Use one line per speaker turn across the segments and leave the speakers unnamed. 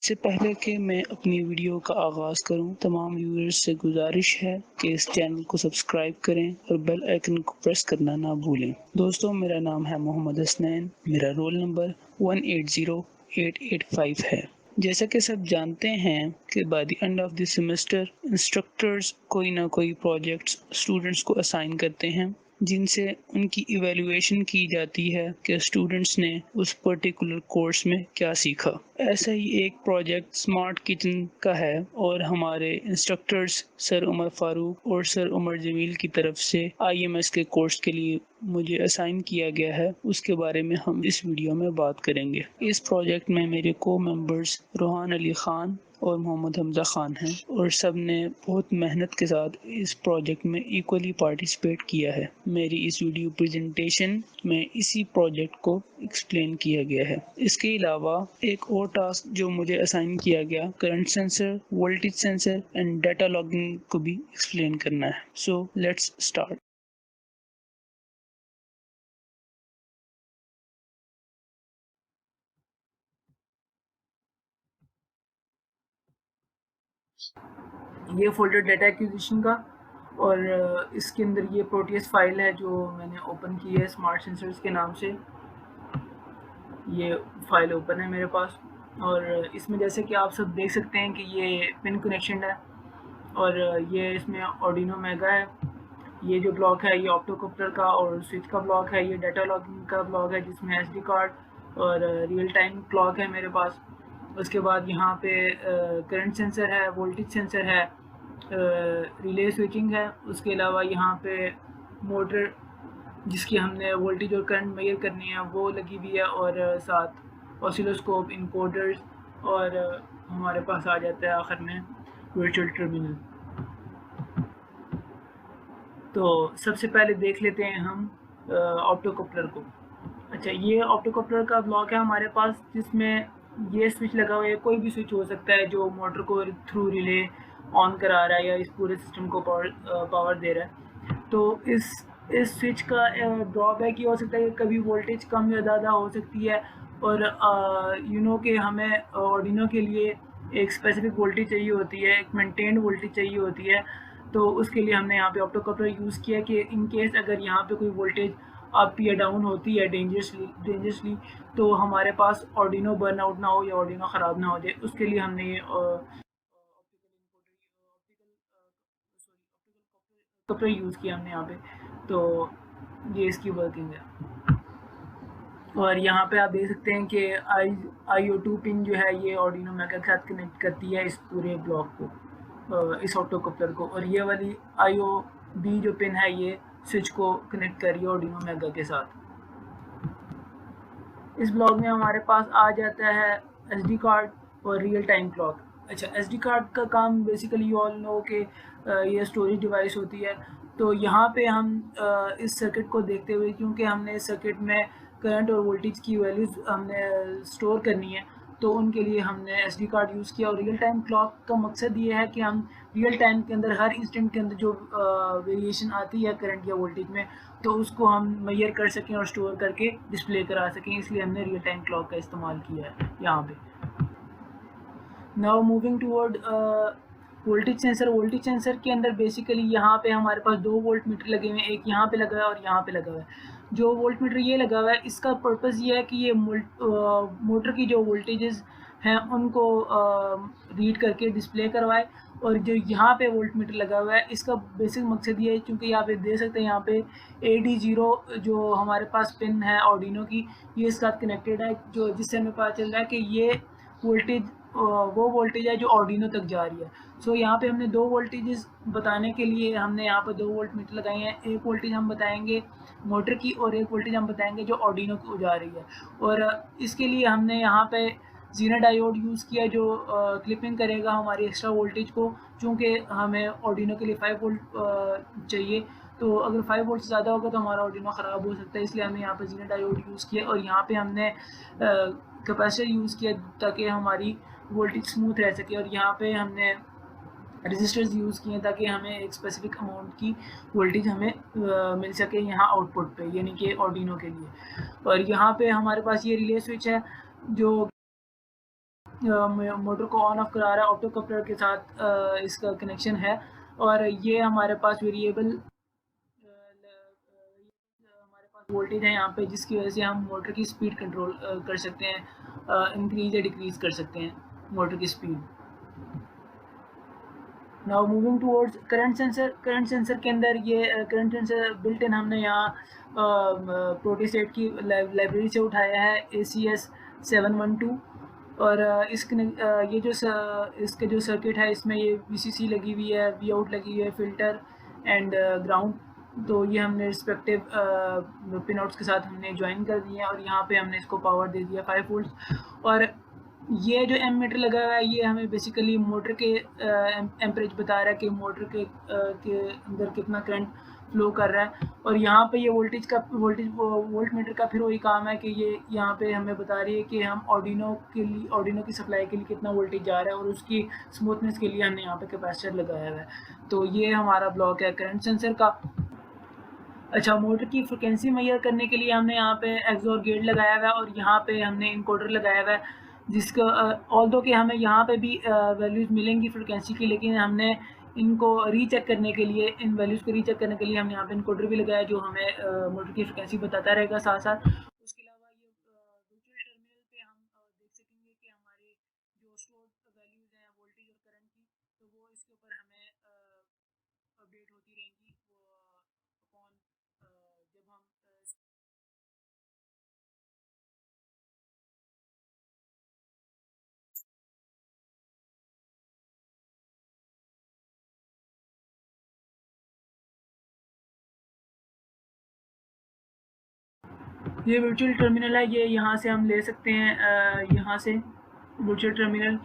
इससे पहले कि मैं अपनी वीडियो का आगाज़ करूं, तमाम व्यूअर्स से गुजारिश है कि इस चैनल को सब्सक्राइब करें और बेल आइकन को प्रेस करना ना भूलें। दोस्तों, मेरा नाम है मोहम्मद हसनैन, मेरा रोल नंबर 180885 है। जैसा कि सब जानते हैं कि by the end of the semester instructors कोई ना कोई प्रोजेक्ट्स स्टूडेंट्स को असाइन करते हैं, जिनसे उनकी इवैल्यूएशन की जाती है कि स्टूडेंट्स ने उस पर्टिकुलर कोर्स में क्या सीखा। ऐसा ही एक प्रोजेक्ट स्मार्ट किचन का है और हमारे इंस्ट्रक्टर्स सर उमर फारूक और सर उमर जमील की तरफ से आईएमएस के कोर्स के लिए मुझे असाइन किया गया है। उसके बारे में हम इस वीडियो में बात करेंगे। इस प्रोजेक्ट में मेरे को मेंबर्स रोहान अली खान और मोहम्मद हमजा खान हैं और सब ने बहुत मेहनत के साथ इस प्रोजेक्ट में इक्वली पार्टिसिपेट किया है। मेरी इस वीडियो प्रेजेंटेशन में इसी प्रोजेक्ट को एक्सप्लेन किया गया है। इसके अलावा एक और टास्क जो मुझे असाइन किया गया, current sensor, voltage sensor and data logging को भी एक्सप्लेन करना है। So let's start.
ये फोल्डर डाटा एक्विजिशन का और इसके अंदर ये प्रोटीएस फाइल है जो मैंने ओपन की है स्मार्ट सेंसर्स के नाम से। ये फाइल ओपन है मेरे पास और इसमें जैसे कि आप सब देख सकते हैं कि ये पिन कनेक्शन है और ये इसमें आर्डिनो मेगा है। ये जो ब्लॉक है ये ऑप्टोकॉप्टर का और स्विच का ब्लॉक है। ये डाटा लॉगिंग का ब्लॉक है जिसमें एसडी कार्ड और रियल टाइम क्लॉक है मेरे पास। उसके बाद यहाँ पे करंट सेंसर है, वोल्टेज सेंसर है, रिले स्विचिंग है। उसके अलावा यहाँ पे मोटर जिसकी हमने वोल्टेज और करंट मेजर करनी है वो लगी हुई है और साथ ऑसिलोस्कोप, इनकोडर्स और हमारे पास आ जाता है आखिर में वर्चुअल टर्मिनल। तो सबसे पहले देख लेते हैं हम ऑप्टोकॉप्टर को। अच्छा, ये ऑप्टोकॉप्टर का ब्लॉक है हमारे पास जिसमें ये स्विच लगा हुआ है। कोई भी स्विच हो सकता है जो मोटर को थ्रू रिले ऑन करा रहा है या इस पूरे सिस्टम को पावर दे रहा है। तो इस स्विच का ड्रॉबैक ये हो सकता है कि कभी वोल्टेज कम या ज़्यादा हो सकती है और कि हमें आर्डिनो के लिए एक स्पेसिफिक वोल्टेज चाहिए होती है, एक मेंटेन्ड वोल्टेज चाहिए होती है। तो उसके लिए हमने यहाँ पे ऑप्टोकॉप्टर यूज़ किया कि इन केस अगर यहाँ पे कोई वोल्टेज अप या डाउन होती है डेंजरसली तो हमारे पास आर्डिनो बर्न आउट ना हो या आर्डिनो ख़राब ना हो जाए। उसके लिए हमने ये ऑप्टिकल यूज़ किया हमने यहाँ पे। तो ये इसकी वर्किंग है और यहाँ पे आप देख सकते हैं कि IO2 पिन जो है ये आर्डिनो मेगा के साथ कनेक्ट करती है इस पूरे ब्लॉक को, इस ऑप्टोकॉप्टर को। और ये वाली IOB जो पिन है ये स्विच को कनेक्ट कर रही है आर्डिनो मेगा के साथ। इस ब्लॉक में हमारे पास आ जाता है SD कार्ड और रियल टाइम क्लॉक। अच्छा, SD कार्ड का काम बेसिकली यू ऑल नो कि ये स्टोरेज डिवाइस होती है। तो यहाँ पे हम इस सर्किट को देखते हुए, क्योंकि हमने इस सर्किट में करंट और वोल्टेज की वैल्यूज़ हमने स्टोर करनी है, तो उनके लिए हमने SD कार्ड यूज़ किया। और रियल टाइम क्लॉक का मकसद ये है कि हम रियल टाइम के अंदर हर इंस्टेंट के अंदर जो वेरिएशन आती है करंट या वोल्टेज में, तो उसको हम मेजर कर सकें और स्टोर करके डिस्प्ले करा सकें। इसलिए हमने रियल टाइम क्लॉक का इस्तेमाल किया है यहाँ पे। Now moving toward voltage sensor. Voltage sensor के अंदर बेसिकली यहाँ पे हमारे पास 2 वोल्ट मीटर लगे हुए हैं, एक यहाँ पे लगा हुआ है और यहाँ पे लगा हुआ है। जो वोल्ट मीटर ये लगा हुआ है इसका पर्पज़ ये है कि ये मोटर की जो वोल्टेजेस हैं उनको रीड करके डिस्प्ले करवाए। और जो यहाँ पे वोल्ट मीटर लगा हुआ है इसका बेसिक मकसद ये है, क्योंकि यहाँ पे देख सकते हैं यहाँ पे AD0 जो हमारे पास पिन है आर्डिनो की, ये इसके साथ कनेक्टेड है, जो जिससे हमें पता चल रहा है कि ये वोल्टेज वो वोल्टेज है जो आर्डिनो तक जा रही है। सो यहाँ पे हमने 2 वोल्टेजेस बताने के लिए हमने यहाँ पर 2 वोल्ट मीटर लगाए हैं। एक वोल्टेज हम बताएंगे मोटर की और एक वोल्टेज हम बताएंगे जो आर्डिनो को जा रही है। और इसके लिए हमने यहाँ पे जीना डायोड यूज़ किया जो क्लिपिंग करेगा हमारी एक्स्ट्रा वोल्टेज को, चूँकि हमें आर्डिनो के लिए 5 वोल्ट चाहिए। तो अगर 5 वोल्ट से ज़्यादा होगा तो हमारा आर्डिनो ख़राब हो सकता है, इसलिए हमने यहाँ पर जीना डायोड यूज़ किया। और यहाँ पे हमने कैपेसिटर यूज़ किया ताकि हमारी वोल्टेज स्मूथ रह सके। और यहाँ पे हमने रजिस्टर्स यूज़ किए ताकि हमें एक स्पेसिफिक अमाउंट की वोल्टेज हमें मिल सके यहाँ आउटपुट पे, यानी कि आर्डिनो के लिए। और यहाँ पे हमारे पास ये रिले स्विच है जो मोटर को ऑन ऑफ करा रहा है, ऑप्टो कपलर के साथ इसका कनेक्शन है। और ये हमारे पास वेरिएबल हमारे पास वोल्टेज है यहाँ पे, जिसकी वजह से हम मोटर की स्पीड कंट्रोल कर सकते हैं, इंक्रीज या डिक्रीज कर सकते हैं मोटर की speed. Now moving towards current sensor. Current sensor के अंदर ये करंट सेंसर बिल्ट इन हमने यहाँ प्रोटीसेट की लाइब्रेरी से उठाया है, ACS 712। और ये जो इसका जो सर्किट है, इसमें ये VCC लगी हुई है, वी आउट लगी हुई है, फिल्टर एंड ग्राउंड। तो ये हमने रिस्पेक्टिव पिन आउट्स के साथ हमने ज्वाइन कर दिए हैं, और यहाँ पे हमने इसको पावर दे दिया 5 वोल्ट। और ये जो एम मीटर लगा हुआ है, ये हमें बेसिकली मोटर के एम्परेज बता रहा है कि मोटर के अंदर कितना करंट फ्लो कर रहा है। और यहाँ पे ये वोल्ट मीटर का फिर वही काम है कि ये यहाँ पे हमें बता रही है कि हम ऑर्डिनो की सप्लाई के लिए कितना वोल्टेज जा रहा है, और उसकी स्मूथनेस के लिए हमने यहाँ पे कैपेसिटर लगाया हुआ है। तो ये हमारा ब्लॉक है करंट सेंसर का। अच्छा, मोटर की फ्रिक्वेंसी मेजर करने के लिए हमने यहाँ पे एक्सॉर गेट लगाया हुआ है, और यहाँ पे हमने इनकोडर लगाया हुआ है, जिसका ऑल्दो कि हमें यहाँ पे भी वैल्यूज़ मिलेंगी फ्रिक्वेंसी की, लेकिन हमने इनको रीचेक करने के लिए, इन वैल्यूज़ को रीचेक करने के लिए हमने यहाँ पे इनकोडर भी लगाया, जो हमें मोटर की फ्रिक्वेंसी बताता रहेगा साथ साथ। उसके अलावा ये वर्चुअल टर्मिनल पे हम देख सकेंगे कि हमारे जो स्टोर्ड वैल्यूज़ हैं वोल्टेज और करंट की, तो वो इसके ऊपर हमें अपडेट होती रहेंगी अपॉन जब हम ये वर्चुअल टर्मिनल है, ये यहाँ से हम ले सकते हैं, यहाँ से वर्चुअल टर्मिनल।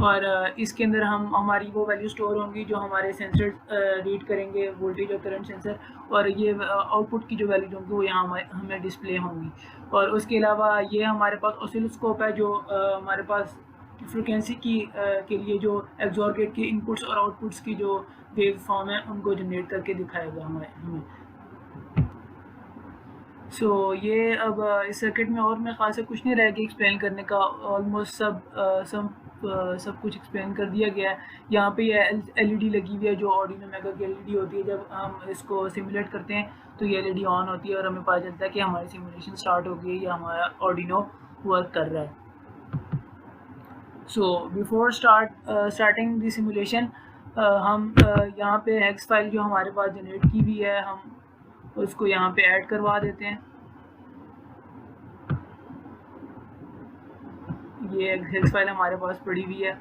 और इसके अंदर हमारी वो वैल्यू स्टोर होंगी जो हमारे सेंसर रीड करेंगे, वोल्टेज और करंट सेंसर। और ये आउटपुट की जो वैल्यूज होंगी वो यहाँ हमें डिस्प्ले होंगी। और उसके अलावा ये हमारे पास ऑसिलोस्कोप है, जो हमारे पास फ्रिक्वेंसी की के लिए जो एक्सॉर गेट के इनपुट्स और आउटपुट्स की जो वेव फॉर्म है उनको जनरेट करके दिखाएगा हमें। सो ये अब इस सर्किट में और मैं ख़ास कुछ नहीं रह गया एक्सप्लेन करने का, ऑलमोस्ट सब कुछ एक्सप्लेन कर दिया गया है। यहाँ पे ये LED लगी हुई है, जो ऑर्डिनो मेगा की LED होती है। जब हम इसको सिमुलेट करते हैं तो ये LED ऑन होती है, और हमें पता चलता है कि हमारी सिमुलेशन स्टार्ट हो गई है या हमारा ऑर्डिनो वर्क कर रहा है। So before starting the simulation, हम यहाँ पे हेक्स फाइल जो हमारे पास जनरेट की हुई है, हम उसको यहाँ पे ऐड करवा देते हैं। ये हेक्स फाइल हमारे पास पड़ी हुई है,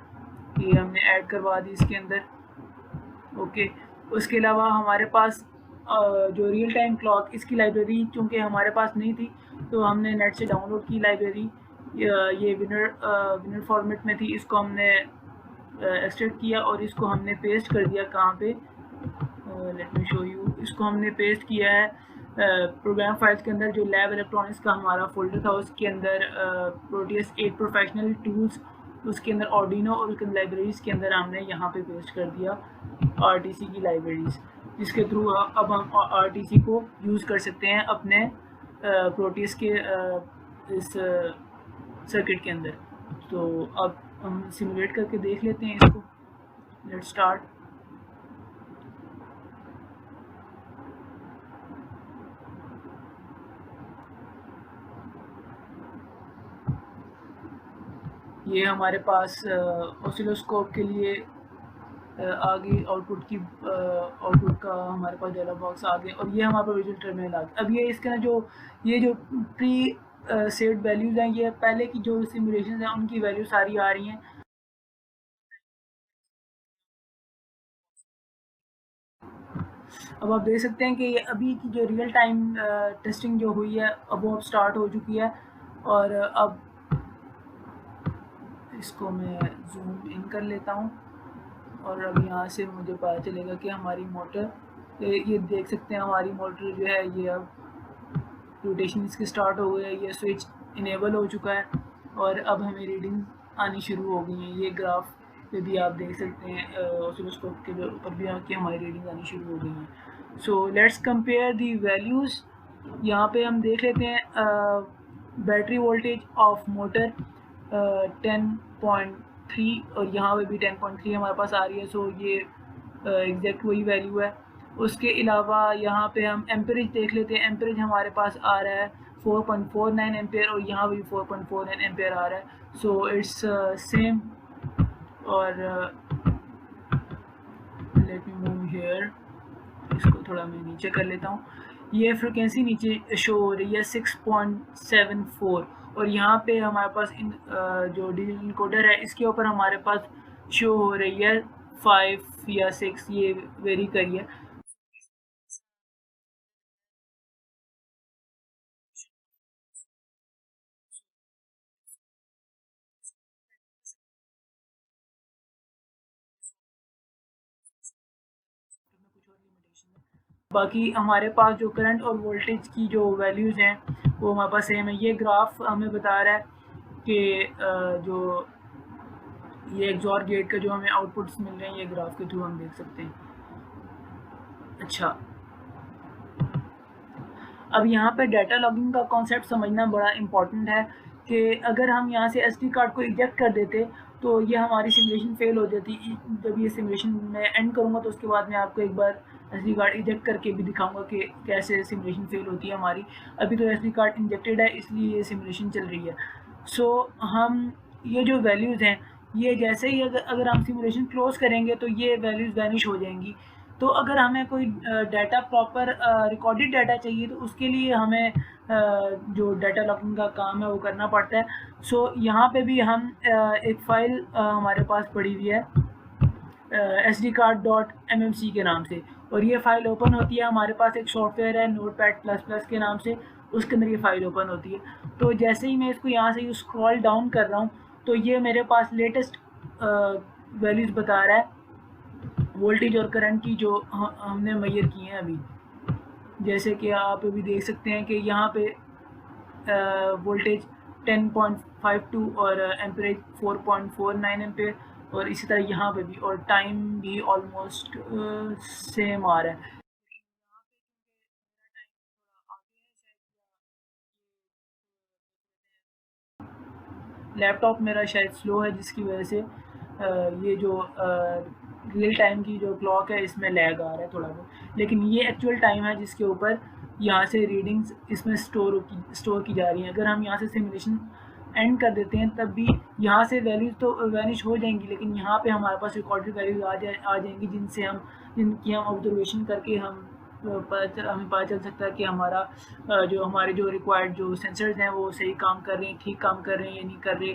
ये हमने ऐड करवा दी इसके अंदर। ओके, उसके अलावा हमारे पास जो रियल टाइम क्लॉक, इसकी लाइब्रेरी चूँकि हमारे पास नहीं थी, तो हमने नेट से डाउनलोड की लाइब्रेरी। ये विनर फॉर्मेट में थी, इसको हमने एक्सट्रैक्ट किया और इसको हमने पेस्ट कर दिया। कहाँ पे, लेट मी शो यू। इसको हमने पेस्ट किया है प्रोग्राम फाइल्स के अंदर, जो लैब इलेक्ट्रॉनिक्स का हमारा फोल्डर था उसके अंदर, प्रोटियस 8 प्रोफेशनल टूल्स, उसके अंदर ऑर्डिनो, और उसके लाइब्रेरीज़ के अंदर हमने यहाँ पे पेस्ट कर दिया RTC की लाइब्रेरीज़, जिसके थ्रू अब हम RTC को यूज़ कर सकते हैं अपने प्रोटियस के इस सर्किट के अंदर। तो अब हम सिमुलेट करके देख लेते हैं इसको। Let's start. ये हमारे पास ऑसिलोस्कोप के लिए आगे आउटपुट का हमारे पास डायलॉग बॉक्स आ गया, और ये हमारे पास विजुअल टर्मिनल आ गया। अब ये इसके ना जो प्री सेट वैल्यूज़ हैं, ये पहले की जो सिमुलेशन हैं उनकी वैल्यू सारी आ रही हैं। अब आप देख सकते हैं कि ये अभी की जो रियल टाइम टेस्टिंग जो हुई है, अब वो स्टार्ट हो चुकी है। और अब इसको मैं जूम इन कर लेता हूँ, और अब यहाँ से मुझे पता चलेगा कि हमारी मोटर, ये देख सकते हैं हमारी मोटर जो है ये अब रोटेशन इसकी स्टार्ट हो गई है, ये स्विच इनेबल हो चुका है, और अब हमें रीडिंग आनी शुरू हो गई हैं। ये ग्राफ पे भी आप देख सकते हैं ऑसिलोस्कोप के ऊपर भी कि हमारी रीडिंग आनी शुरू हो गई हैं। So let's compare the values. यहाँ पे हम देख लेते हैं बैटरी वोल्टेज ऑफ मोटर 10.3 और यहाँ पे भी 10.3 हमारे पास आ रही है। सो ये एग्जैक्ट वही वैल्यू है। उसके अलावा यहाँ पे हम एम्परेज देख लेते हैं। एम्परेज हमारे पास आ रहा है 4.49 एम्पेयर और यहाँ भी 4.49 एम्पेयर आ रहा है। So it's same. और लेट मी मूव हियर, इसको थोड़ा मैं नीचे कर लेता हूँ। ये फ्रिक्वेंसी नीचे शो हो रही है 6.74 और यहाँ पे हमारे पास जो डिजिटल इनकोडर है इसके ऊपर हमारे पास शो हो रही है 5 या 6, ये वेरी करी है। बाकी हमारे पास जो करंट और वोल्टेज की जो वैल्यूज़ हैं वो हमारे पास सेम है। ये ग्राफ हमें बता रहा है कि जो ये एग्जॉर गेट का जो हमें आउटपुट्स मिल रहे हैं ये ग्राफ के थ्रू हम देख सकते हैं। अच्छा, अब यहाँ पे डाटा लॉगिंग का कॉन्सेप्ट समझना बड़ा इम्पॉर्टेंट है कि अगर हम यहाँ से एसडी कार्ड को इजेक्ट कर देते तो ये हमारी सिमुलेशन फेल हो जाती। जब ये सिमुलेशन मैं एंड करूँगा तो उसके बाद मैं आपको एक बार एसडी कार्ड इजेक्ट करके भी दिखाऊंगा कि कैसे सिमुलेशन फेल होती है हमारी। अभी तो एसडी कार्ड इंजेक्टेड है इसलिए ये सिमुलेशन चल रही है। सो हम ये जो वैल्यूज़ हैं ये जैसे ही अगर हम सिमुलेशन क्लोज करेंगे तो ये वैल्यूज़ वैनिश हो जाएंगी। तो अगर हमें कोई डाटा प्रॉपर रिकॉर्डेड डाटा चाहिए तो उसके लिए हमें जो डाटा लॉगिंग का काम है वो करना पड़ता है। सो यहाँ पे भी हम एक फ़ाइल हमारे पास पड़ी हुई है sdcard.mmc के नाम से, और ये फ़ाइल ओपन होती है। हमारे पास एक सॉफ्टवेयर है नोटपैड++ के नाम से, उसके अंदर ये फ़ाइल ओपन होती है। तो जैसे ही मैं इसको यहाँ से स्क्रॉल डाउन कर रहा हूँ तो ये मेरे पास लेटेस्ट वैल्यूज़ बता रहा है वोल्टेज और करंट की जो हमने मेजर की हैं अभी। जैसे कि आप अभी देख सकते हैं कि यहाँ पे वोल्टेज 10.52 और एम्परेज 4.49 एम्पेयर, और इसी तरह यहाँ पे भी, और टाइम भी ऑलमोस्ट सेम आ रहा है। लैपटॉप मेरा शायद स्लो है जिसकी वजह से ये जो रियल टाइम की जो क्लॉक है इसमें लैग आ रहा है थोड़ा बहुत, लेकिन ये एक्चुअल टाइम है जिसके ऊपर यहाँ से रीडिंग्स इसमें स्टोर की जा रही हैं। अगर हम यहाँ से सिमुलेशन एंड कर देते हैं तब भी यहाँ से वैल्यूज़ तो वैनिश हो जाएंगी, लेकिन यहाँ पे हमारे पास रिकॉर्डेड वैल्यूज आ जाएंगी जिनकी हम ऑब्जर्वेशन करके हमें पता चल सकता है कि हमारे जो रिक्वायर्ड जो सेंसर्स हैं वो सही काम कर रहे हैं, ठीक काम कर रहे हैं या नहीं कर रहे।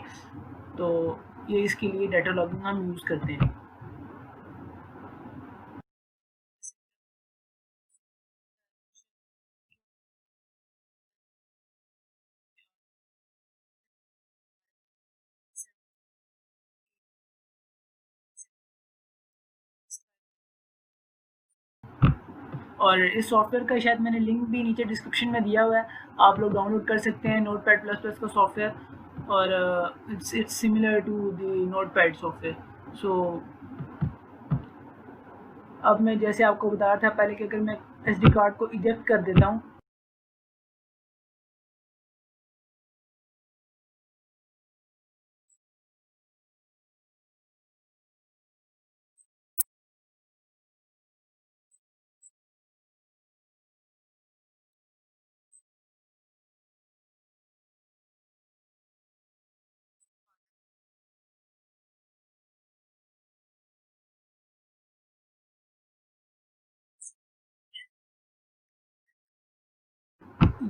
तो ये इसके लिए डाटा लॉगिंग हम यूज़ करते हैं। और इस सॉफ्टवेयर का शायद मैंने लिंक भी नीचे डिस्क्रिप्शन में दिया हुआ है, आप लोग डाउनलोड कर सकते हैं नोटपैड++ का सॉफ्टवेयर, और it's similar to the notepad software. So अब मैं जैसे आपको बता रहा था पहले कि अगर मैं एसडी कार्ड को इजेक्ट कर देता हूँ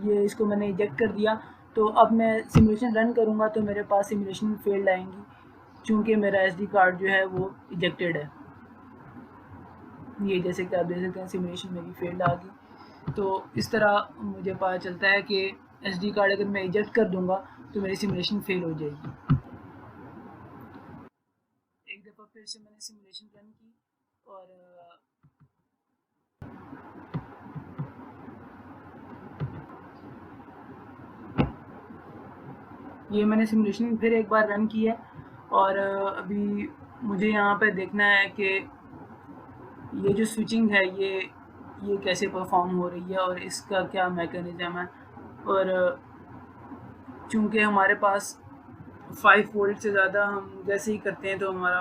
ये इसको मैंने इजेक्ट कर दिया, तो अब मैं सिमुलेशन रन करूँगा तो मेरे पास सिमुलेशन फेल्ड आएंगी क्योंकि मेरा एसडी कार्ड जो है वो इजेक्टेड है। ये जैसे कि आप देख सकते हैं सिमुलेशन मेरी फेल्ड आ गई। तो इस तरह मुझे पता चलता है कि एसडी कार्ड अगर मैं इजेक्ट कर दूंगा तो मेरी सिमुलेशन फेल हो जाएगी। एक दफ़ा फिर से मैंने सिमुलेशन रन की और ये मैंने सिमुलेशन फिर एक बार रन की है, और अभी मुझे यहाँ पे देखना है कि ये जो स्विचिंग है ये कैसे परफॉर्म हो रही है और इसका क्या मैकेनिज़्म है। और चूँकि हमारे पास 5 वोल्ट से ज़्यादा हम जैसे ही करते हैं तो हमारा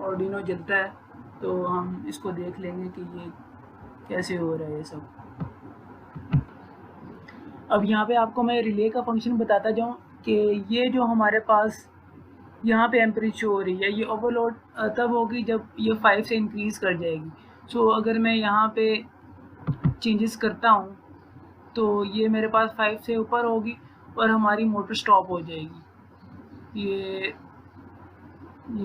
आर्डिनो जलता है। तो हम इसको देख लेंगे कि ये कैसे हो रहा है ये सब। अब यहाँ पे आपको मैं रिले का फंक्शन बताता जाऊँ कि ये जो हमारे पास यहाँ पे एम्परेज शो हो रही है, ये ओवरलोड तब होगी जब ये 5 से इंक्रीज़ कर जाएगी। सो अगर मैं यहाँ पे चेंजेस करता हूँ तो ये मेरे पास 5 से ऊपर होगी और हमारी मोटर स्टॉप हो जाएगी। ये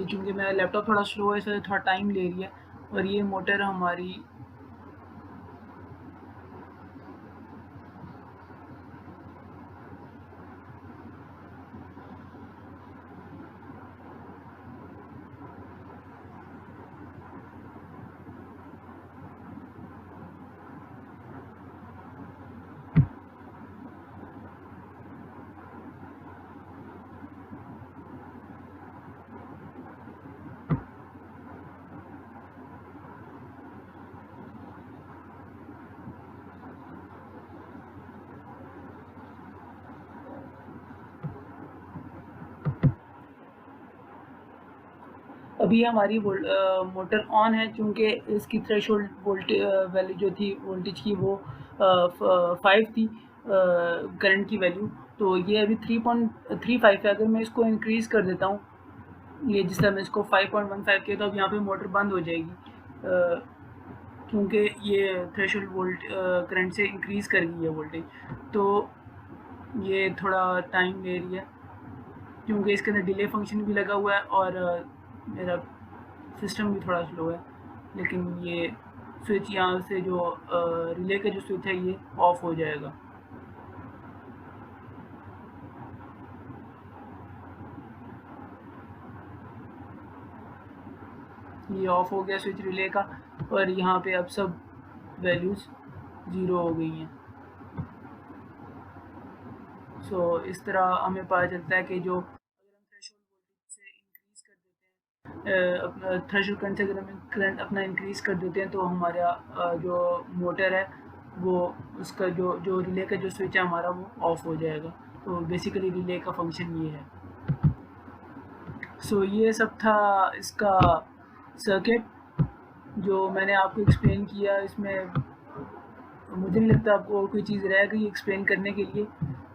चूँकि मेरा लैपटॉप थोड़ा स्लो है इसलिए थोड़ा टाइम ले रही है, और ये मोटर हमारी अभी हमारी मोटर ऑन है, चूँकि इसकी थ्रेशोल्ड वैल्यू जो थी वोल्टेज की वो 5 थी करंट की वैल्यू। तो ये अभी 3.35 है। अगर मैं इसको इंक्रीज़ कर देता हूँ, ये जिस तरह मैं इसको 5.15 किया, तो अब यहाँ पे मोटर बंद हो जाएगी क्योंकि ये थ्रेशोल्ड करंट से इंक्रीज़ कर गई है वोल्टेज। तो ये थोड़ा टाइम ले रही है क्योंकि इसके अंदर डिले फंक्शन भी लगा हुआ है और मेरा सिस्टम भी थोड़ा स्लो है। लेकिन ये स्विच यहाँ से जो रिले का जो स्विच है ये ऑफ हो जाएगा। ये ऑफ हो गया स्विच रिले का, और यहाँ पे अब सब वैल्यूज़ 0 हो गई हैं। सो इस तरह हमें पता चलता है कि जो अगर हम थ्रेशोल्ड वोल्टेज से इंक्रीज़ कर देते हैं, अपना थ्रेशोल्ड करंट से अगर हम करंट अपना इंक्रीज़ कर देते हैं तो हमारा जो मोटर है वो उसका जो रिले का जो स्विच है हमारा वो ऑफ हो जाएगा। तो बेसिकली रिले का फंक्शन ये है। सो ये सब था इसका सर्किट जो मैंने आपको एक्सप्लेन किया। इसमें मुझे नहीं लगता आपको और कोई चीज़ रह गई एक्सप्लेन करने के लिए।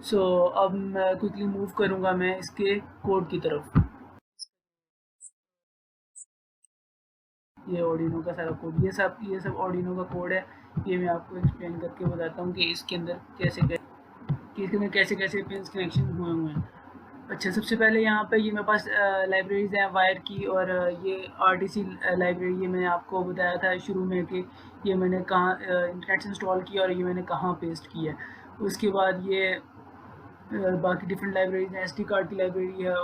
सो अब मैं क्विकली मूव करूँगा मैं इसके कोड की तरफ। ये ऑर्डिनो का सारा कोड, ये सब ऑर्डिनो का कोड है। ये मैं आपको एक्सप्लेन करके बताता हूँ कि इसके अंदर कैसे कैसे पिंस कनेक्शन हुए हैं। अच्छा, सबसे पहले यहाँ पे ये मेरे पास लाइब्रेरीज़ हैं वायर की, और ये RTC लाइब्रेरी ये मैंने आपको बताया था शुरू में कि ये मैंने कहाँ इंटरनेट से इंस्टॉल किया और ये मैंने कहाँ पेस्ट किया है। उसके बाद ये बाकी डिफरेंट लाइब्रेरीज़ हैं, SD कार्ड की लाइब्रेरी है,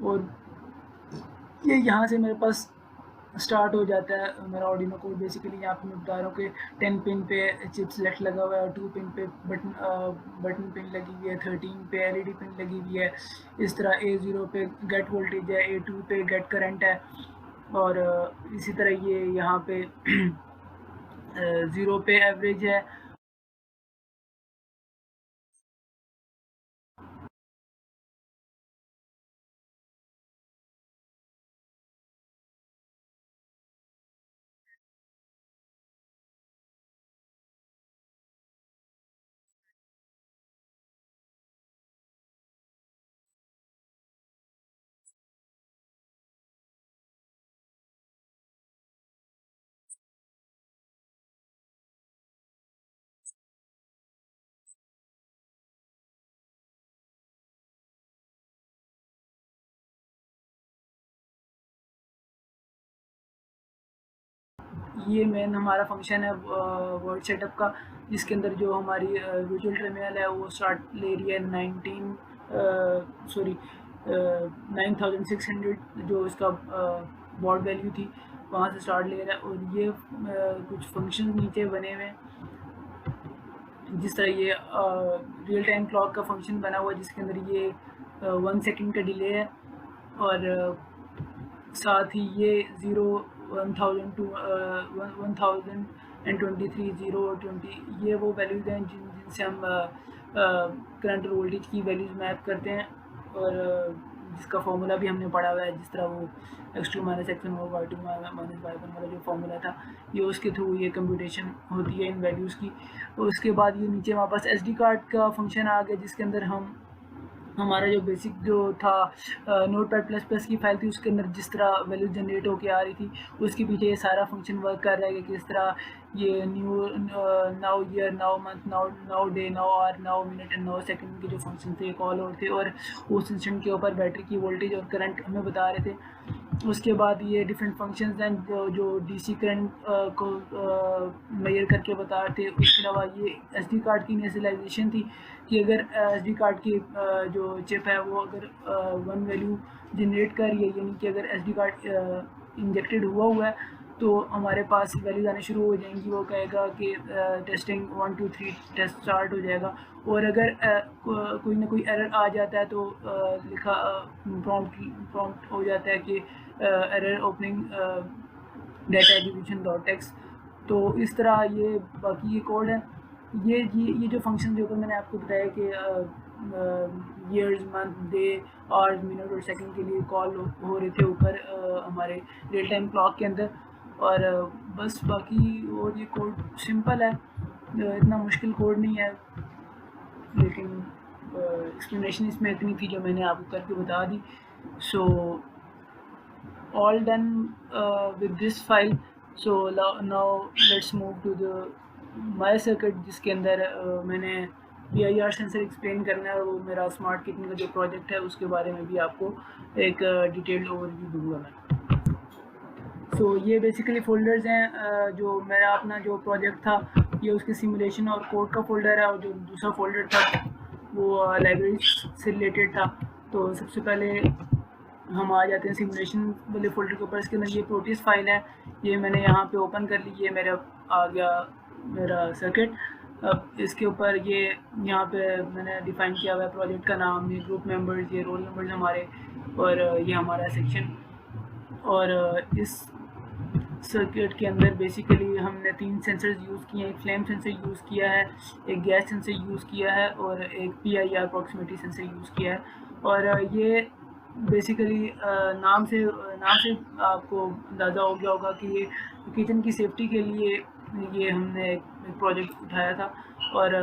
और ये यहाँ से मेरे पास स्टार्ट हो जाता है मेरा ऑर्डिनो कोड। बेसिकली यहाँ पे मैं बता रहा हूँ कि 10 पिन पे चिप सेलेक्ट लगा हुआ है, और 2 पिन पे बटन पिन लगी हुई है, 13 पे LED पिन लगी हुई है। इस तरह A0 पे गेट वोल्टेज है, A2 पे गेट करंट है, और इसी तरह ये यहाँ पे 0 पे एवरेज है। ये मेन हमारा फंक्शन है वर्ड सेटअप का, जिसके अंदर जो हमारी विजुअल टर्मिनल है वो स्टार्ट ले रही है 9600 जो इसका बॉड वैल्यू थी वहाँ से स्टार्ट ले रहा है। और ये कुछ फंक्शन नीचे बने हुए हैं, जिस तरह ये रियल टाइम क्लॉक का फंक्शन बना हुआ है जिसके अंदर ये 1 सेकंड का डिले है, और साथ ही ये 1023 0 और 20 ये वो वैल्यूज़ हैं जिनसे हम करंट और वोल्टेज की वैल्यूज़ मैप करते हैं। और जिसका फार्मूला भी हमने पढ़ा हुआ है, जिस तरह वो x2 माइनस x1 होगा y2 माइनस y1 वाला जो फार्मूला था, ये उसके थ्रू ये कंप्यूटेशन होती है इन वैल्यूज़ की। उसके बाद ये नीचे हमारे पास SD कार्ड का फंक्शन आ गया, जिसके अंदर हमारा जो बेसिक जो था नोटपैड प्लस प्लस की फाइल थी, उसके अंदर जिस तरह वैल्यू जनरेट होके आ रही थी, उसके पीछे ये सारा फंक्शन वर्क कर रहा है कि किस तरह ये new now year, now month, now day, now hour, now minute and now second के जो फंक्शन थे कॉल और थे, और उस इंस्टेंट के ऊपर बैटरी की वोल्टेज और करंट हमें बता रहे थे। उसके बाद ये डिफरेंट फंक्शंस हैं जो डीसी करंट को मेजर करके बता रहे थे। उसके अलावा ये SD कार्ड की इनिशियलाइजेशन थी कि अगर SD कार्ड की जो चिप है वो अगर वन वैल्यू जनरेट कर रही है, यानी कि अगर SD कार्ड इंजेक्टेड हुआ है तो हमारे पास वैल्यूज आने शुरू हो जाएंगी। वो कहेगा कि टेस्टिंग 1 2 3 टेस्ट स्टार्ट हो जाएगा, और अगर कोई ना कोई एरर आ जाता है तो लिखा प्रॉम्प्ट हो जाता है कि error opening data execution dot takes. तो इस तरह ये बाकी ये कोड है। ये जो फंक्शन जो मैंने आपको बताया कि years, month, day, hours, minute और सेकंड के लिए कॉल हो रहे थे ऊपर हमारे रियल टाइम क्लॉक के अंदर। और बस बाकी और ये कोड सिंपल है, इतना मुश्किल कोड नहीं है, लेकिन एक्सप्लेनेशन इसमें इतनी थी जो मैंने आपको करके बता दी। So all done with this file. So now let's move to the my circuit, जिसके अंदर मैंने PIR सेंसर एक्सप्लेन करना है, और वो मेरा स्मार्ट किचन का जो प्रोजेक्ट है उसके बारे में भी आपको एक डिटेल्ड ओवरव्यू दूंगा मैं। सो ये बेसिकली फोल्डर्स हैं जो मेरा अपना जो प्रोजेक्ट था, ये उसके सिमुलेशन और कोड का फोल्डर है, और जो दूसरा फोल्डर था वो लाइब्रेरी से रिलेटेड था। तो सबसे पहले हम आ जाते हैं सिमुलेशन वाले फोल्डर के ऊपर। इसके अंदर ये प्रोटीज फाइल है, ये मैंने यहाँ पे ओपन कर ली, ये मेरा आ गया मेरा सर्किट। अब इसके ऊपर ये यहाँ पे मैंने डिफ़ाइन किया हुआ है प्रोजेक्ट का नाम, ये ग्रुप मेंबर्स, ये रोल नंबर्स हमारे, और ये हमारा सेक्शन। और इस सर्किट के अंदर बेसिकली हमने 3 सेंसर्स यूज़ किए हैं, एक फ्लेम सेंसर यूज़ किया है, एक गैस सेंसर यूज़ किया है, और एक PIR प्रॉक्सिमिटी सेंसर यूज़ किया है। और ये बेसिकली नाम से आपको अंदाज़ा हो गया होगा कि ये किचन की सेफ्टी के लिए ये हमने एक प्रोजेक्ट उठाया था। और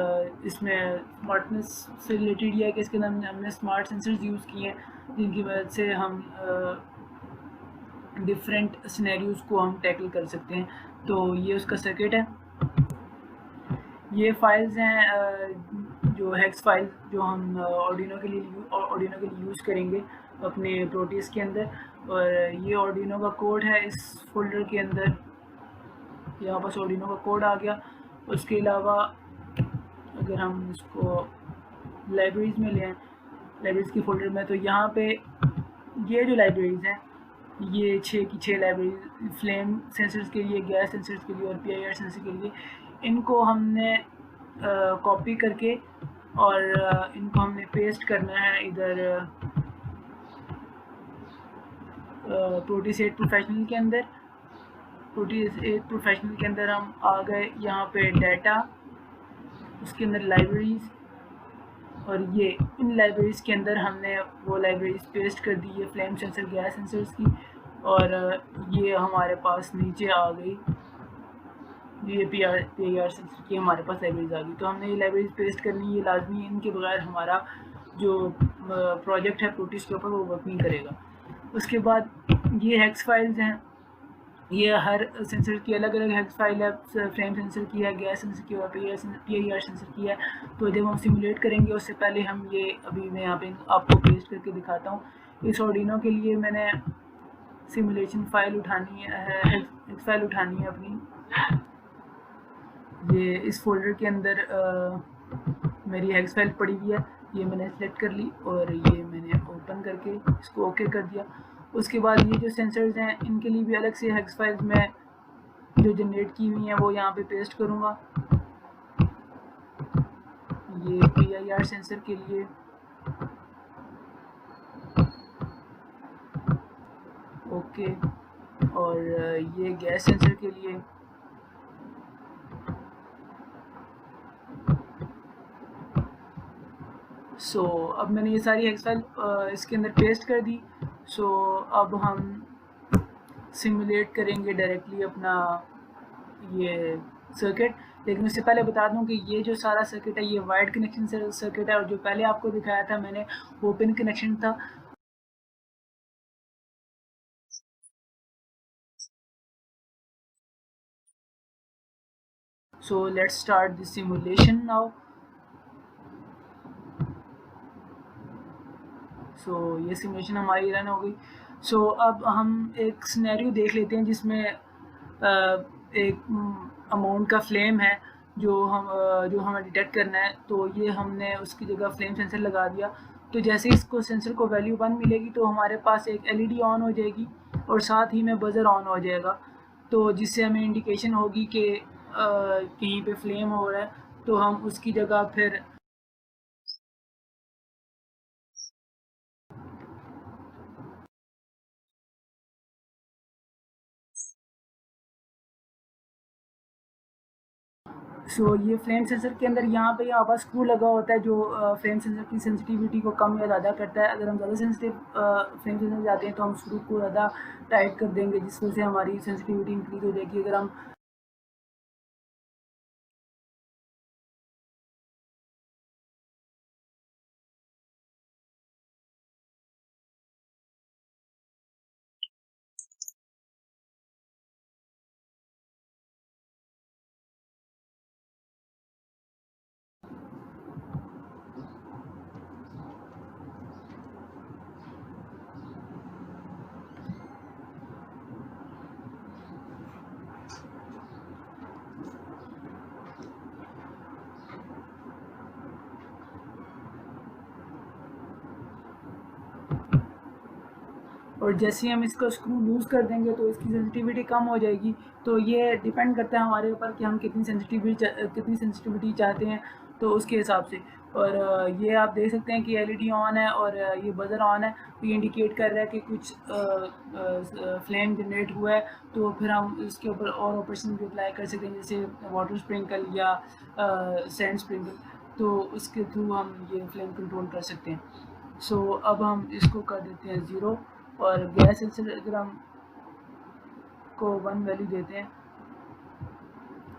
इसमें स्मार्टनेस से रिलेटेड ये है कि इसके अंदर हमने स्मार्ट सेंसर्स यूज़ किए हैं, जिनकी वजह से हम डिफरेंट सिनेरियोज़ को हम टैकल कर सकते हैं। तो ये उसका सर्किट है। ये फाइल्स हैं जो हेक्स फाइल जो हम आर्डिनो के लिए यूज़ करेंगे अपने प्रोटीज के अंदर। और ये आर्डिनो का कोड है इस फोल्डर के अंदर, यहाँ पर आर्डिनो का कोड आ गया। उसके अलावा अगर हम इसको लाइब्रेरीज़ में लें, लाइब्रेरीज़ के फोल्डर में, तो यहाँ पे ये जो लाइब्रेरीज़ हैं, ये 6 की 6 लाइब्रेरी फ्लेम सेंसर्स के लिए, गैस सेंसर्स के लिए और PIR सेंसर के लिए, इनको हमने कॉपी करके और इनको हमने पेस्ट करना है इधर प्रोटीज 8 प्रोफेशनल के अंदर। प्रोटीज 8 प्रोफेशनल के अंदर हम आ गए यहाँ पे डाटा, उसके अंदर लाइब्रेरीज़, और ये इन लाइब्रेरीज़ के अंदर हमने वो लाइब्रेरीज़ पेस्ट कर दी है फ्लेम सेंसर, गैस सेंसर्स की। और ये हमारे पास नीचे आ गई, ये PIR सेंसर की हमारे पास लाइब्रेरीज आ गई। तो हमने ये लाइब्रेरीज पेस्ट करनी, ये लाजमी है, इनके बगैर हमारा जो प्रोजेक्ट है प्रोटीज के ऊपर वो वर्क नहीं करेगा। उसके बाद ये हेक्स फाइल्स हैं, ये हर सेंसर की अलग अलग हेक्स फाइल है, फ्लेम सेंसर की है, गैस सेंसर की और PIR सेंसर की है। तो जब हम सिमुलेट करेंगे उससे पहले हम ये अभी मैं यहाँ पे आपको पेस्ट करके दिखाता हूँ। इस आर्डिनो के लिए मैंने सिमुलेशन फाइल उठानी है, हेक्स फाइल उठानी है अपनी। ये इस फोल्डर के अंदर मेरी हेक्स फाइल पड़ी हुई है, ये मैंने सेलेक्ट कर ली और ये मैंने ओपन करके इसको ओके कर दिया। उसके बाद ये जो सेंसर्स हैं इनके लिए भी अलग से हेक्स फाइल्स मैं जो जनरेट की हुई हैं वो यहाँ पे पेस्ट करूँगा। ये PIR सेंसर के लिए, ओके, और ये गैस सेंसर के लिए, सो अब मैंने ये सारी हेक्स फाइल इसके अंदर पेस्ट कर दी। सो अब हम सिमुलेट करेंगे डायरेक्टली अपना ये सर्किट। लेकिन उससे पहले बता दूं कि ये जो सारा सर्किट है ये वायर्ड कनेक्शन सर्किट है, और जो पहले आपको दिखाया था मैंने ओपन कनेक्शन था। So let's start the simulation now. So ये सिमुलेशन हमारी रन हो गई। So अब हम एक सिनेरियो देख लेते हैं जिसमें एक अमाउंट का फ्लेम है जो हमें डिटेक्ट करना है। तो ये हमने उसकी जगह फ्लेम सेंसर लगा दिया। तो जैसे इसको सेंसर को वैल्यू 1 मिलेगी तो हमारे पास एक एलईडी ऑन हो जाएगी और साथ ही में बजर ऑन हो जाएगा, तो जिससे हमें इंडिकेशन होगी कि कहीं पे फ्लेम हो रहा है। तो हम उसकी जगह फिर ये फ्लेम सेंसर के अंदर यहाँ पे यहाँ पर स्क्रू लगा होता है जो फ्लेम सेंसर की सेंसिटिविटी को कम या ज़्यादा करता है। अगर हम ज़्यादा सेंसिटिव फ्लेम सेंसर जाते हैं तो हम स्क्रू को ज़्यादा टाइट कर देंगे, जिस वजह से हमारी सेंसिटिविटी इंक्रीज हो जाएगी। अगर हम और जैसे ही हम इसको स्क्रू लूज़ कर देंगे तो इसकी सेंसिटिविटी कम हो जाएगी। तो ये डिपेंड करता है हमारे ऊपर कि हम कितनी सेंसिटिविटी चाहते हैं, तो उसके हिसाब से। और ये आप देख सकते हैं कि एलईडी ऑन है और ये बजर ऑन है, तो ये इंडिकेट कर रहा है कि कुछ फ्लेम जनरेट हुआ है। तो फिर हम इसके ऊपर और ऑपरेशन भी अप्लाई कर सकते हैं, जैसे वाटर स्प्रिंकल या सैंड स्प्रिंकल। तो उसके थ्रू हम ये फ्लेम कंट्रोल कर सकते हैं। अब हम इसको कर देते हैं 0, और गैस सेंसर अगर हम को 1 वैल्यू देते हैं,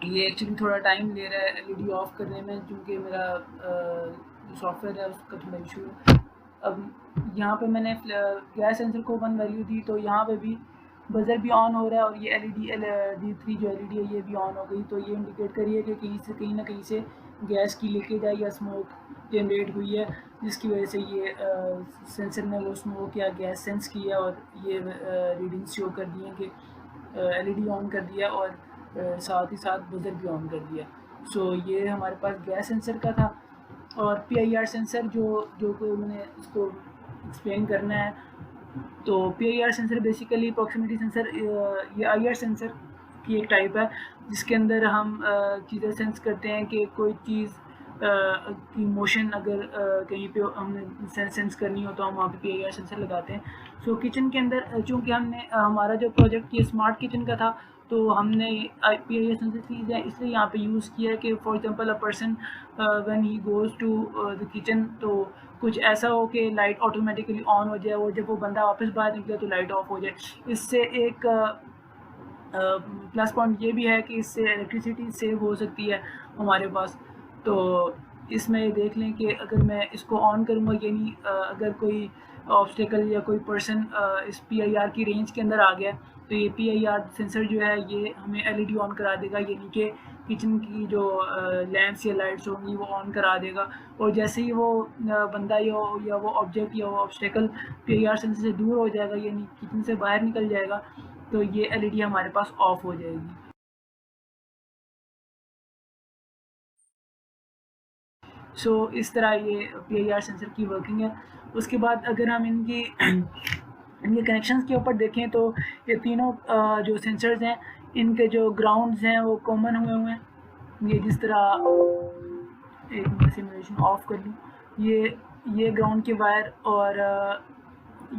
ये एक्चुअली थोड़ा टाइम ले रहा है एलईडी ऑफ करने में, क्योंकि मेरा जो सॉफ्टवेयर है उसका थोड़ा इशू है। अब यहाँ पे मैंने गैस सेंसर को 1 वैल्यू दी, तो यहाँ पे भी बजर भी ऑन हो रहा है और ये D3 जो एलईडी है ये भी ऑन हो गई। तो ये इंडिकेट करिए कि कहीं ना कहीं से गैस की लीकेज है या स्मोक जनरेट हुई है, जिसकी वजह से ये सेंसर ने वो स्मोक या गैस सेंस किया और ये रीडिंग्स शो कर दिए कि एलईडी ऑन कर दिया और साथ ही साथ बजर भी ऑन कर दिया। ये हमारे पास गैस सेंसर का था। और PIR सेंसर जो मैंने इसको एक्सप्लेन करना है, तो PIR sensor basically proximity sensor, ये IR सेंसर की एक टाइप है, जिसके अंदर हम चीज़ें सेंस करते हैं कि कोई चीज़ की मोशन अगर कहीं पे हमने सेंस करनी हो तो हम वहाँ पे PIR सेंसर लगाते हैं। किचन के अंदर चूँकि हमने हमारा जो प्रोजेक्ट ये स्मार्ट किचन का था, तो हमने PIR सेंसर चीज़ है इसलिए यहाँ पे यूज़ किया है कि for example a person when he goes to the kitchen, तो कुछ ऐसा हो कि लाइट ऑटोमेटिकली ऑन हो जाए, और जब वो बंदा वापस बाहर निकले तो लाइट ऑफ हो जाए। इससे एक प्लस पॉइंट ये भी है कि इससे इलेक्ट्रिसिटी सेव हो सकती है हमारे पास। तो इसमें ये देख लें कि अगर मैं इसको ऑन करूँगा, यानी अगर कोई ऑब्स्टेकल या कोई पर्सन इस PIR की रेंज के अंदर आ गया, तो ये PIR सेंसर जो है ये हमें एलईडी ऑन करा देगा, यानी कि किचन की जो लैंप्स या लाइट्स होंगी वो ऑन करा देगा। और जैसे ही वो बंदा या वो ऑब्जेक्ट या वो ऑब्स्टेकल PIR सेंसर से दूर हो जाएगा, यानी किचन से बाहर निकल जाएगा, तो ये एलईडी हमारे पास ऑफ हो जाएगी। इस तरह ये PIR सेंसर की वर्किंग है। उसके बाद अगर हम इनके कनेक्शंस के ऊपर देखें, तो ये तीनों जो सेंसर्स हैं इनके जो ग्राउंड्स हैं वो कॉमन हुए हैं। ये जिस तरह, एक मिनट सिमुलेशन ऑफ कर लूँ, ये ग्राउंड की वायर और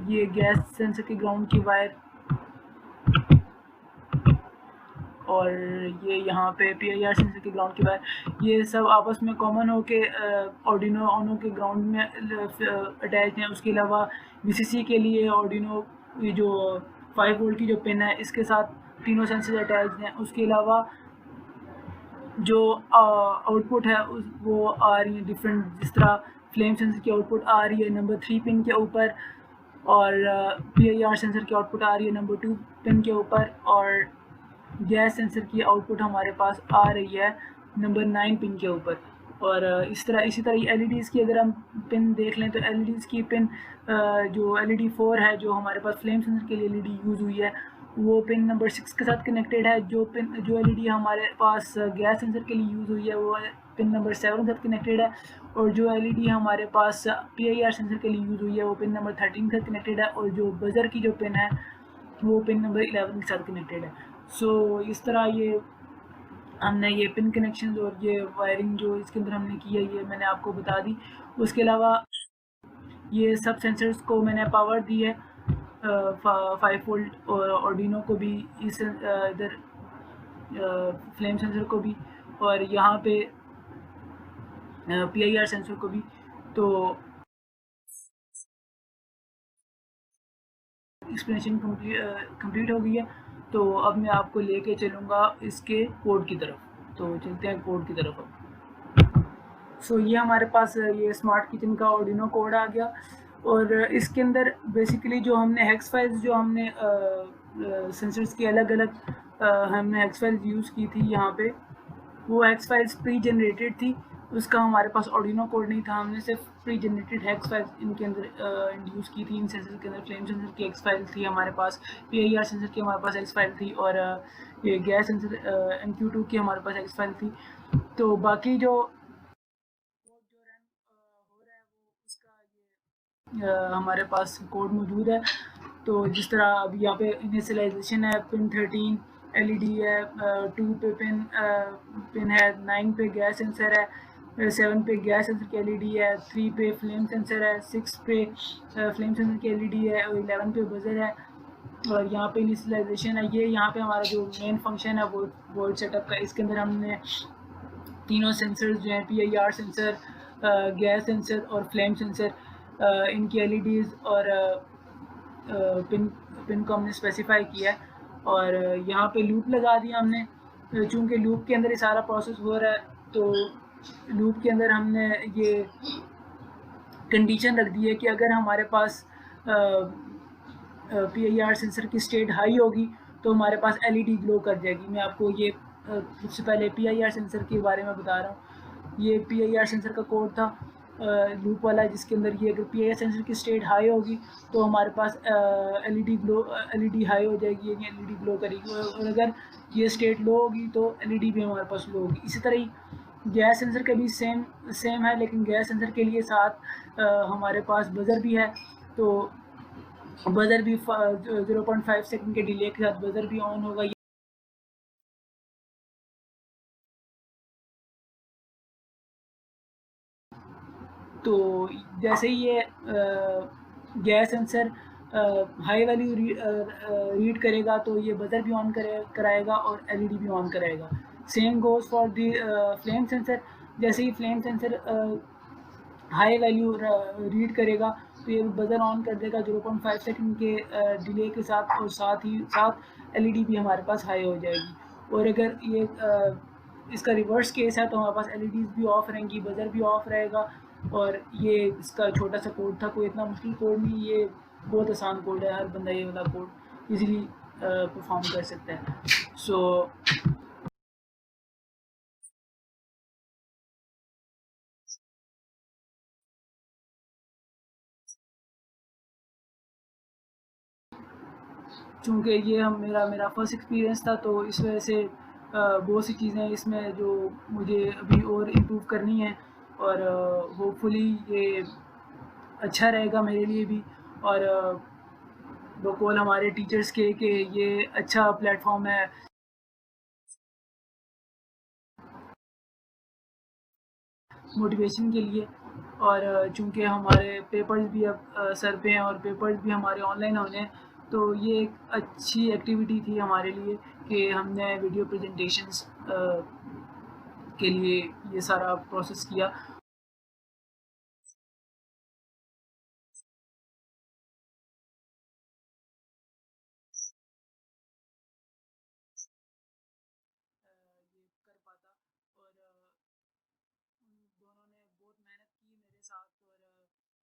ये गैस सेंसर की ग्राउंड की वायर और ये यहाँ पे PIR सेंसर के ग्राउंड के बाहर, ये सब आपस में कॉमन हो के आर्डिनो ऑनो के ग्राउंड में अटैच हैं। उसके अलावा VCC के लिए आर्डिनो ये जो 5 वोल्ट की जो पिन है इसके साथ तीनों सेंसर अटैच हैं। उसके अलावा जो आउटपुट है वो आ रही है डिफरेंट, जिस तरह फ्लेम सेंसर की आउटपुट आ रही है नंबर 3 पिन के ऊपर, और PIR सेंसर की आउटपुट आ रही है नंबर 2 पिन के ऊपर, और गैस सेंसर की आउटपुट हमारे पास आ रही है नंबर 9 पिन के ऊपर। और इसी तरह LEDs की अगर हम पिन देख लें तो LEDs की पिन जो LED 4 है जो हमारे पास फ्लेम सेंसर के लिए LED यूज़ हुई है वो पिन नंबर 6 के साथ कनेक्टेड है। जो LED हमारे पास गैस सेंसर के लिए यूज़ हुई है वो पिन नंबर 7 के साथ कनेक्टेड है, और जो LED हमारे पास PIR सेंसर के लिए यूज़ हुई है वो पिन नंबर 13 के साथ कनेक्टेड है, और जो बजर की जो पिन है वो पिन नंबर 11 के साथ कनेक्टेड है। सो इस तरह ये हमने ये पिन कनेक्शन और ये वायरिंग जो इसके अंदर हमने की है ये मैंने आपको बता दी। उसके अलावा ये सब सेंसर्स को मैंने पावर दी है 5 वोल्ट और आर्डिनो को भी, इस इधर फ्लेम सेंसर को भी, और यहाँ पे PIR सेंसर को भी। तो एक्सप्लेनेशन कंप्लीट हो गई है। तो अब मैं आपको लेके चलूँगा इसके कोड की तरफ। तो चलते हैं कोड की तरफ अब। सो ये हमारे पास ये स्मार्ट किचन का आर्डिनो कोड आ गया, और इसके अंदर बेसिकली जो हमने हेक्स फाइल्स जो हमने सेंसर्स की अलग अलग हमने हेक्स फाइल्स यूज़ की थी यहाँ पे, वो हेक्स फाइल्स प्री जनरेटेड थी, उसका हमारे पास आर्डिनो कोड नहीं था। हमने सिर्फ प्री जनरेटेड हेक्स फाइल्स इनके अंदर इंट्रोड्यूस की थी। इन सेंसर के अंदर फ्लेम सेंसर की हेक्स फाइल थी हमारे पास, PIR सेंसर की हमारे पास हेक्स फाइल थी, और ये गैस सेंसर MQ2 की हमारे पास हेक्स फाइल थी। तो बाकी जो रन हो रहा है वो उसका ये हमारे पास कोड मौजूद है। तो जिस तरह अब यहाँ पे इनिशियलाइजेशन है, पिन 13 LED है, 2 पे पिन है, 9 पे गैस सेंसर है, 7 पे गैस सेंसर की LED है, 3 पे फ्लेम सेंसर है, 6 पे फ्लेम सेंसर की LED है, और 11 पे बजर है, और यहाँ पे इनिशियलाइजेशन है। ये यहाँ पे हमारा जो मेन फंक्शन है वो वोल्ट सेटअप का, इसके अंदर हमने तीनों सेंसर्स जो हैं PIR सेंसर, गैस सेंसर और फ्लेम सेंसर, इनकी LEDs और पिन को हमने स्पेसिफाई किया है, और यहाँ पे लूप लगा दिया हमने। चूँकि लूप के अंदर ये सारा प्रोसेस हो रहा है तो लूप के अंदर हमने ये कंडीशन रख दी है कि अगर हमारे पास PIR सेंसर की स्टेट हाई होगी तो हमारे पास LED ग्लो कर जाएगी। मैं आपको ये सबसे पहले PIR सेंसर के बारे में बता रहा हूँ। ये PIR सेंसर का कोड था लूप वाला, जिसके अंदर ये अगर PIR सेंसर की स्टेट हाई होगी तो हमारे पास LED हाई हो जाएगी, यानी LED ग्लो करेगी, और अगर ये स्टेट लो होगी तो LED भी हमारे पास लो होगी। इसी तरह ही गैस सेंसर का भी सेम है, लेकिन गैस सेंसर के लिए साथ हमारे पास बजर भी है। तो बजर भी 0.5 सेकंड के डिले के साथ बजर भी ऑन होगा। तो जैसे ही ये gas sensor high value read करेगा तो ये बजर भी ऑन कराएगा और LED भी ऑन कराएगा। Same goes for the flame sensor. जैसे ही flame sensor high value read करेगा तो ये बजर ऑन कर देगा 0.5 सेकंड के डिले के साथ, और साथ ही साथ LED भी हमारे पास हाई हो जाएगी। और अगर ये इसका रिवर्स केस है तो हमारे पास LEDs भी ऑफ रहेंगी, बजर भी ऑफ रहेगा। और ये इसका छोटा सा कोड था, कोई इतना मुश्किल कोड नहीं, ये बहुत आसान कोड है, हर बंदा ये वाला कोड इजीली परफॉर्म कर सकता है। सो चूँकि ये मेरा फर्स्ट एक्सपीरियंस था तो इस वजह से बहुत सी चीज़ें इसमें जो मुझे अभी और इम्प्रूव करनी है, और होपफुली ये अच्छा रहेगा मेरे लिए भी, और बकौल हमारे टीचर्स के कि ये अच्छा प्लेटफॉर्म है मोटिवेशन के लिए। और चूँकि हमारे पेपर्स भी अब सर पे हैं और पेपर्स भी हमारे ऑनलाइन होने हैं, तो ये एक अच्छी एक्टिविटी थी हमारे लिए कि हमने वीडियो प्रेजेंटेशंस के लिए ये सारा प्रोसेस किया। ये कर पाता और उन दोनों ने बहुत मेहनत की मेरे साथ और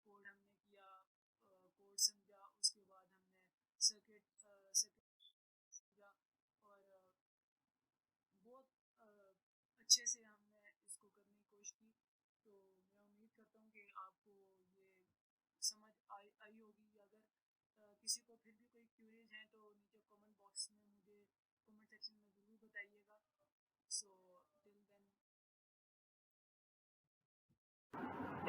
कोड हमने किया, कोड समझा, उसके बाद हमने सर्किट समझा और बहुत अच्छे से हमने इसको करने की कोशिश की। तो मैं उम्मीद करता हूँ कि आपको ये समझ आई होगी। अगर किसी को फिर भी कोई क्यूरीज हैं तो नीचे कमेंट बॉक्स में मुझे कमेंट सेक्शन में ज़रूर बताइएगा। सो टिल देन,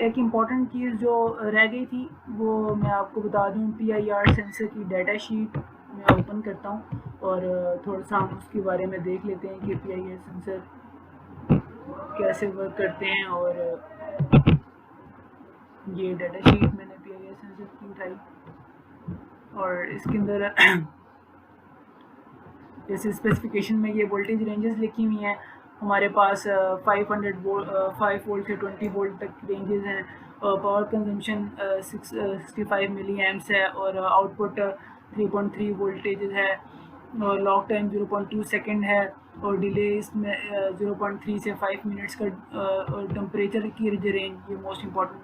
एक इम्पॉर्टेंट चीज़ जो रह गई थी वो मैं आपको बता दूं, PIR सेंसर की डाटा शीट मैं ओपन करता हूं और थोड़ा सा हम उसके बारे में देख लेते हैं कि PIR सेंसर कैसे वर्क करते हैं। और ये डाटा शीट मैंने PIR सेंसर की उठाई और इसके अंदर जैसे स्पेसिफिकेशन में ये वोल्टेज रेंजेस लिखी हुई हैं। हमारे पास 500 वोल्ट 5 वोल्ट से 20 वोल्ट तक रेंजेस हैं। पावर कंजम्पशन 65 मिली एम्प्स है और आउटपुट 3.3 वोल्टेज है और लॉक टाइम 0.2 सेकेंड है और डिले इसमें 0.3 से 5 मिनट्स का। और टेम्परेचर की रेंज ये मोस्ट इम्पॉर्टेंट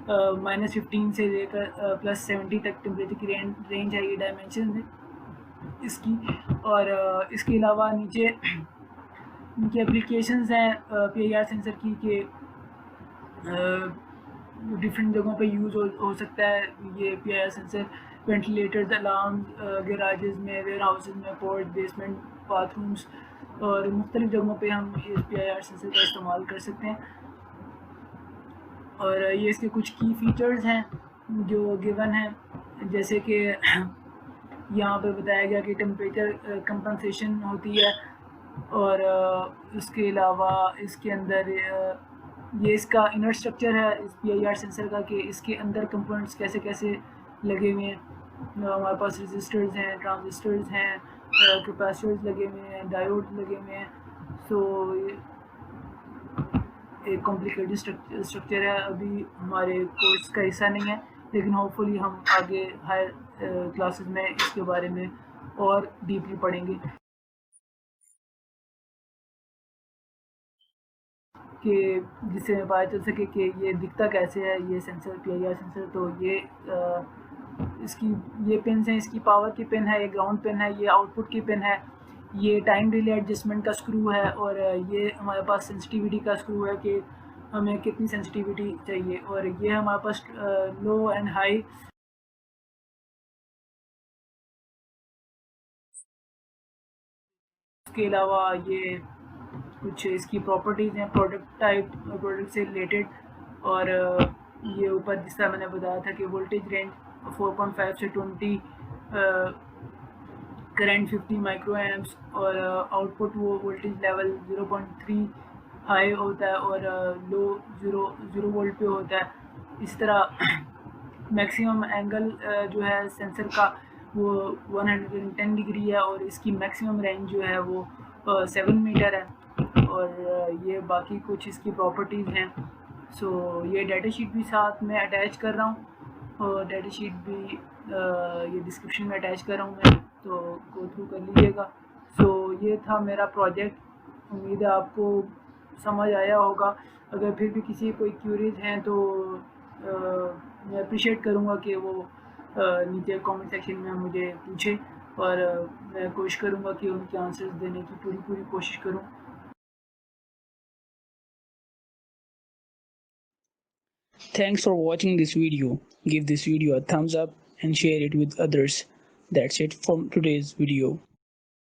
-15 से लेकर +70 तक टेम्परेचर की रेंज है, ये डायमेंशन है इसकी। और इसके अलावा नीचे इनकी एप्लीकेशंस हैं PIR सेंसर की कि डिफरेंट जगहों पे यूज़ हो सकता है ये PIR sensor. Ventilators, alarm, garages में, वेयर हाउसेज में, पोर्च, बेसमेंट, बाथरूम्स और मुख्तलिफ़ जगहों पे हम इस PIR सेंसर का इस्तेमाल कर सकते हैं। और ये इसके कुछ की फ़ीचर्स हैं जो गिवन हैं, जैसे कि यहाँ पे बताया गया कि टेम्परेचर कंपनसेशन होती है और इसके अलावा इसके अंदर ये इसका इनर स्ट्रक्चर है इस PIR सेंसर का कि इसके अंदर कंपोनेंट्स कैसे कैसे लगे हुए हैं। हमारे पास रजिस्टर्स हैं, ट्रांजिस्टर्स हैं, कैपेसिटर्स लगे हुए हैं, डायोड लगे हुए हैं। सो एक कॉम्प्लिकेटेड स्ट्रक्चर है, अभी हमारे कोर्स का हिस्सा नहीं है, लेकिन होपफुली हम आगे हायर क्लासेस में इसके बारे में और डीपली पढ़ेंगे कि जिससे पता चल सके कि ये दिखता कैसे है ये सेंसर, PIR सेंसर। तो ये इसकी ये पिन है, इसकी पावर की पिन है, ये ग्राउंड पिन है, ये आउटपुट की पिन है, ये टाइम डिले एडजस्टमेंट का स्क्रू है और ये हमारे पास सेंसिटिविटी का स्क्रू है कि हमें कितनी सेंसिटिविटी चाहिए। और ये हमारे पास लो एंड हाई के अलावा ये कुछ इसकी प्रॉपर्टीज़ हैं प्रोडक्ट से रिलेटेड। और ये ऊपर जिस तरह मैंने बताया था कि वोल्टेज रेंज 4.5 से 20, करंट 50 माइक्रो एम्प्स और आउटपुट वो वोल्टेज लेवल 0.3 हाई होता है और लो 0 वोल्ट पे होता है। इस तरह मैक्सिमम एंगल जो है सेंसर का वो 110 डिग्री है और इसकी मैक्सिमम रेंज जो है वो 7 मीटर है। और ये बाकी कुछ इसकी प्रॉपर्टीज़ हैं। सो ये डाटा शीट भी साथ में अटैच कर रहा हूँ और डाटा शीट भी ये डिस्क्रिप्शन में अटैच कर रहा हूँ मैं, तो गो थ्रू कर लीजिएगा। सो ये था मेरा प्रोजेक्ट, उम्मीद है आपको समझ आया होगा। अगर फिर भी किसी कोई क्यूरीज हैं तो मैं अप्रिशिएट करूँगा कि वो नीचे कमेंट सेक्शन में मुझे पूछे और मैं कोशिश करूँगा कि उनके आंसर्स देने की पूरी कोशिश करूँ।
Thanks for watching this video. Give this video a thumbs up and share it with others. That's it from today's video.